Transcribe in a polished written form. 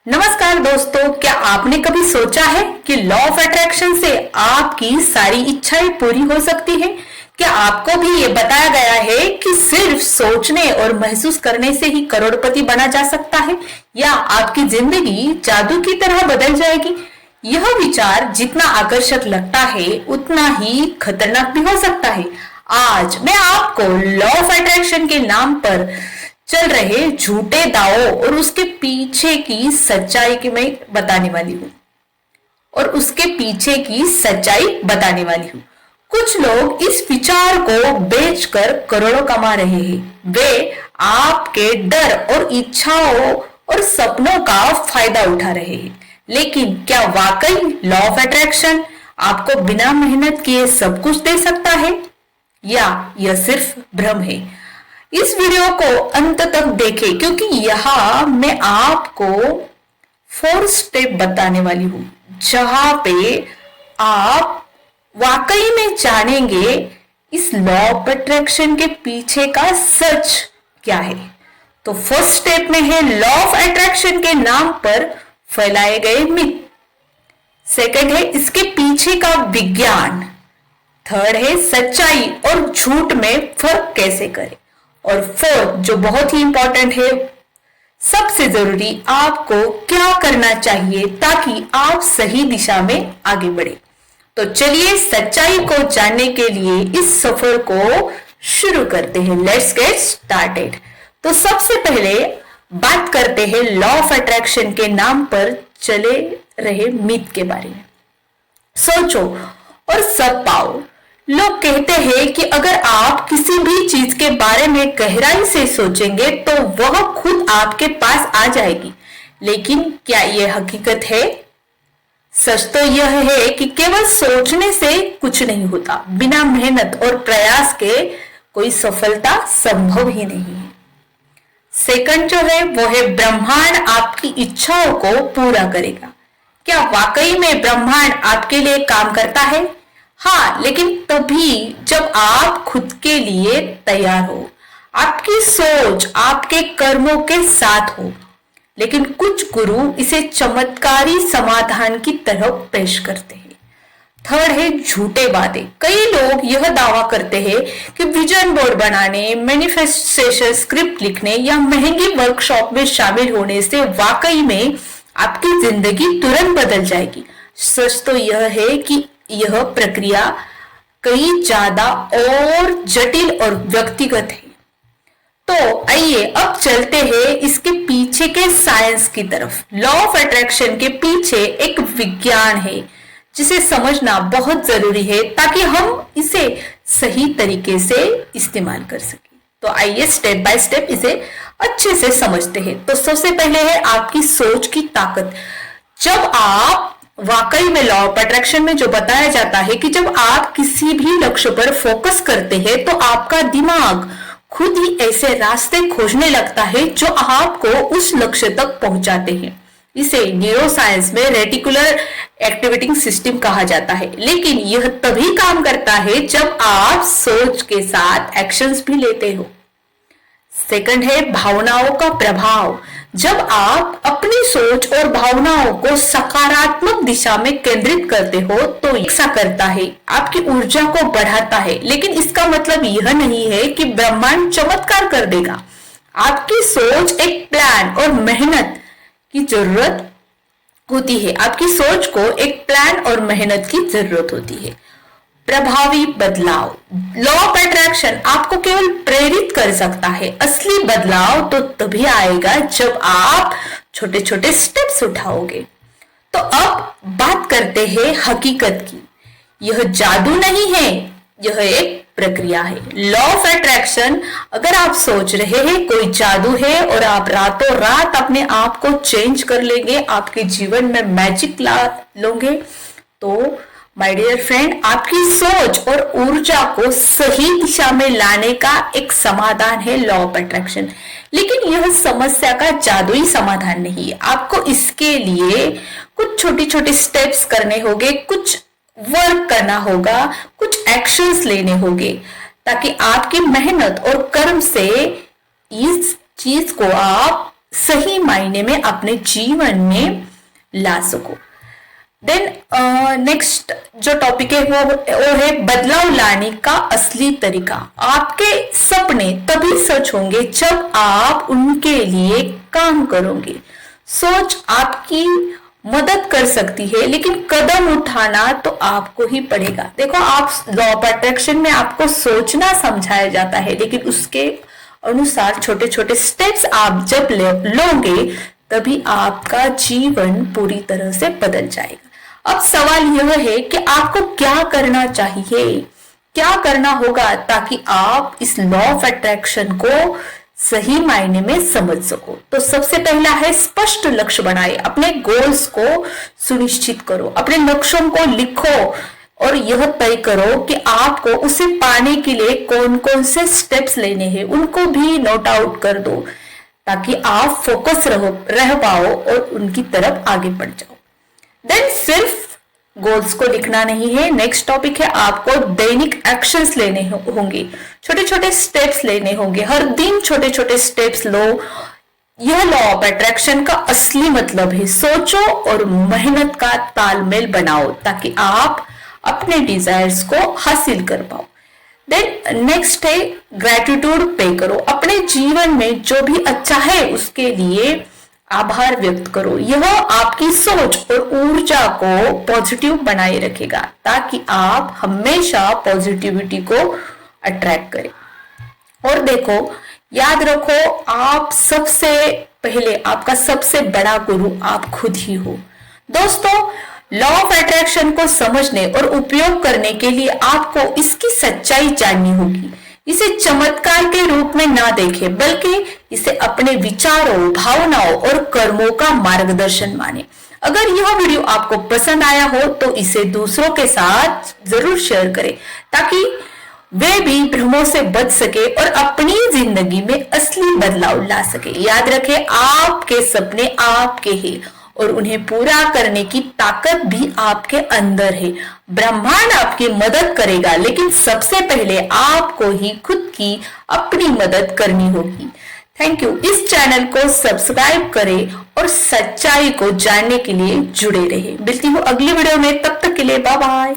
नमस्कार दोस्तों, क्या आपने कभी सोचा है कि लॉ ऑफ अट्रैक्शन से आपकी सारी इच्छाएं पूरी हो सकती है? क्या आपको भी ये बताया गया है कि सिर्फ सोचने और महसूस करने से ही करोड़पति बना जा सकता है, या आपकी जिंदगी जादू की तरह बदल जाएगी? यह विचार जितना आकर्षक लगता है उतना ही खतरनाक भी हो सकता है। आज मैं आपको लॉ ऑफ अट्रैक्शन के नाम पर चल रहे झूठे दावों और उसके पीछे की सच्चाई की मैं बताने वाली हूँ कुछ लोग इस विचार को बेचकर करोड़ों कमा रहे हैं। वे आपके डर और इच्छाओं और सपनों का फायदा उठा रहे हैं। लेकिन क्या वाकई लॉ ऑफ अट्रैक्शन आपको बिना मेहनत किए सब कुछ दे सकता है, या यह सिर्फ भ्रम है? इस वीडियो को अंत तक देखें, क्योंकि यहाँ मैं आपको 4 स्टेप बताने वाली हूँ जहां पे आप वाकई में जानेंगे इस लॉ ऑफ अट्रैक्शन के पीछे का सच क्या है। तो फर्स्ट स्टेप में है लॉ ऑफ अट्रैक्शन के नाम पर फैलाए गए मिथ। सेकंड है इसके पीछे का विज्ञान। थर्ड है सच्चाई और झूठ में फर्क कैसे करें। और फोर्थ, जो बहुत ही इंपॉर्टेंट है, सबसे जरूरी, आपको क्या करना चाहिए ताकि आप सही दिशा में आगे बढ़े। तो चलिए सच्चाई को जानने के लिए इस सफर को शुरू करते हैं। Let's get started. तो सबसे पहले बात करते हैं लॉ ऑफ अट्रैक्शन के नाम पर चले रहे मिथ के बारे में। सोचो और सब पाओ। लोग कहते हैं कि अगर आप किसी भी चीज के बारे में गहराई से सोचेंगे तो वह खुद आपके पास आ जाएगी। लेकिन क्या यह हकीकत है? सच तो यह है कि केवल सोचने से कुछ नहीं होता। बिना मेहनत और प्रयास के कोई सफलता संभव ही नहीं है। सेकंड जो है वो है ब्रह्मांड आपकी इच्छाओं को पूरा करेगा। क्या वाकई में ब्रह्मांड आपके लिए काम करता है? हाँ, लेकिन तभी जब आप खुद के लिए तैयार हो, आपकी सोच आपके कर्मों के साथ हो। लेकिन कुछ गुरु इसे चमत्कारी समाधान की तरह पेश करते हैं। थर्ड है झूठे वादे। कई लोग यह दावा करते हैं कि विजन बोर्ड बनाने, मैनिफेस्टेशन स्क्रिप्ट लिखने या महंगी वर्कशॉप में शामिल होने से वाकई में आपकी जिंदगी तुरंत बदल जाएगी। सच तो यह है कि यह प्रक्रिया कई ज्यादा और जटिल और व्यक्तिगत है। तो आइए अब चलते हैं इसके पीछे के साइंस की तरफ। लॉ ऑफ अट्रैक्शन के पीछे एक विज्ञान है जिसे समझना बहुत जरूरी है ताकि हम इसे सही तरीके से इस्तेमाल कर सकें। तो आइए स्टेप बाय स्टेप इसे अच्छे से समझते हैं। तो सबसे पहले है आपकी सोच की ताकत। जब आप वाकई में लॉ ऑफ अट्रैक्शन में जो बताया जाता है कि जब आप किसी भी लक्ष्य पर फोकस करते हैं तो आपका दिमाग खुद ही ऐसे रास्ते खोजने लगता है जो आपको उस लक्ष्य तक पहुंचाते हैं। इसे न्यूरो साइंस में रेटिकुलर एक्टिवेटिंग सिस्टम कहा जाता है। लेकिन यह तभी काम करता है जब आप सोच के साथ एक्शंस भी लेते हो। सेकंड है भावनाओं का प्रभाव। जब आप अपनी सोच और भावनाओं को सकारात्मक दिशा में केंद्रित करते हो तो ऐसा करता है, आपकी ऊर्जा को बढ़ाता है। लेकिन इसका मतलब यह नहीं है कि ब्रह्मांड चमत्कार कर देगा। आपकी सोच, एक प्लान और मेहनत की जरूरत होती है। आपकी सोच को एक प्लान और मेहनत की जरूरत होती है। प्रभावी बदलाव। लॉ ऑफ अट्रैक्शन आपको केवल प्रेरित कर सकता है। असली बदलाव तो तभी आएगा जब आप छोटे छोटे स्टेप्स उठाओगे। तो अब बात करते हैं हकीकत की। यह जादू नहीं है, यह एक प्रक्रिया है। लॉ ऑफ अट्रैक्शन, अगर आप सोच रहे हैं कोई जादू है और आप रातों रात अपने आप को चेंज कर लेंगे, आपके जीवन में मैजिक ला लोगे, तो माय डियर फ्रेंड, आपकी सोच और ऊर्जा को सही दिशा में लाने का एक समाधान है लॉ ऑफ अट्रैक्शन। लेकिन यह समस्या का जादुई समाधान नहीं है। आपको इसके लिए कुछ छोटी छोटी स्टेप्स करने होंगे, कुछ वर्क करना होगा, कुछ एक्शंस लेने होंगे ताकि आपकी मेहनत और कर्म से इस चीज को आप सही मायने में अपने जीवन में ला सको। देन नेक्स्ट जो टॉपिक है वो है बदलाव लाने का असली तरीका। आपके सपने तभी सच होंगे जब आप उनके लिए काम करोगे। सोच आपकी मदद कर सकती है, लेकिन कदम उठाना तो आपको ही पड़ेगा। देखो, आप लॉ ऑफ अट्रैक्शन में आपको सोचना समझाया जाता है, लेकिन उसके अनुसार छोटे छोटे स्टेप्स आप जब लोगे तभी आपका जीवन पूरी तरह से बदल जाएगा। अब सवाल यह है कि आपको क्या करना चाहिए, क्या करना होगा ताकि आप इस लॉ ऑफ अट्रैक्शन को सही मायने में समझ सको। तो सबसे पहला है स्पष्ट लक्ष्य बनाए, अपने गोल्स को सुनिश्चित करो, अपने लक्ष्यों को लिखो और यह तय करो कि आपको उसे पाने के लिए कौन कौन से स्टेप्स लेने हैं, उनको भी नोट आउट कर दो ताकि आप फोकस रह पाओ और उनकी तरफ आगे बढ़ जाओ। देन सिर्फ गोल्स को लिखना नहीं है, नेक्स्ट टॉपिक है आपको दैनिक एक्शंस लेने होंगे, छोटे छोटे स्टेप्स लेने होंगे। हर दिन छोटे छोटे स्टेप्स लो। यह लॉ ऑफ अट्रैक्शन का असली मतलब है। सोचो और मेहनत का तालमेल बनाओ ताकि आप अपने डिजायर्स को हासिल कर पाओ। देन नेक्स्ट है ग्रेटिट्यूड पे करो, अपने जीवन में जो भी अच्छा है उसके लिए आभार व्यक्त करो। यह आपकी सोच और ऊर्जा को पॉजिटिव बनाए रखेगा ताकि आप हमेशा पॉजिटिविटी को अट्रैक्ट करें। और देखो, याद रखो, आप सबसे पहले, आपका सबसे बड़ा गुरु आप खुद ही हो। दोस्तों, लॉ ऑफ अट्रैक्शन को समझने और उपयोग करने के लिए आपको इसकी सच्चाई जाननी होगी। इसे चमत्कार के रूप में ना देखें, बल्कि इसे अपने विचारों, भावनाओं और कर्मों का मार्गदर्शन माने। अगर यह वीडियो आपको पसंद आया हो तो इसे दूसरों के साथ जरूर शेयर करें ताकि वे भी भ्रमों से बच सके और अपनी जिंदगी में असली बदलाव ला सके। याद रखें, आपके सपने आपके हैं और उन्हें पूरा करने की ताकत भी आपके अंदर है। ब्रह्मांड आपकी मदद करेगा, लेकिन सबसे पहले आपको ही खुद की अपनी मदद करनी होगी। Thank you. इस चैनल को सब्सक्राइब करें और सच्चाई को जानने के लिए जुड़े रहें। मिलती हूँ अगली वीडियो में, तब तक के लिए बाय बाय।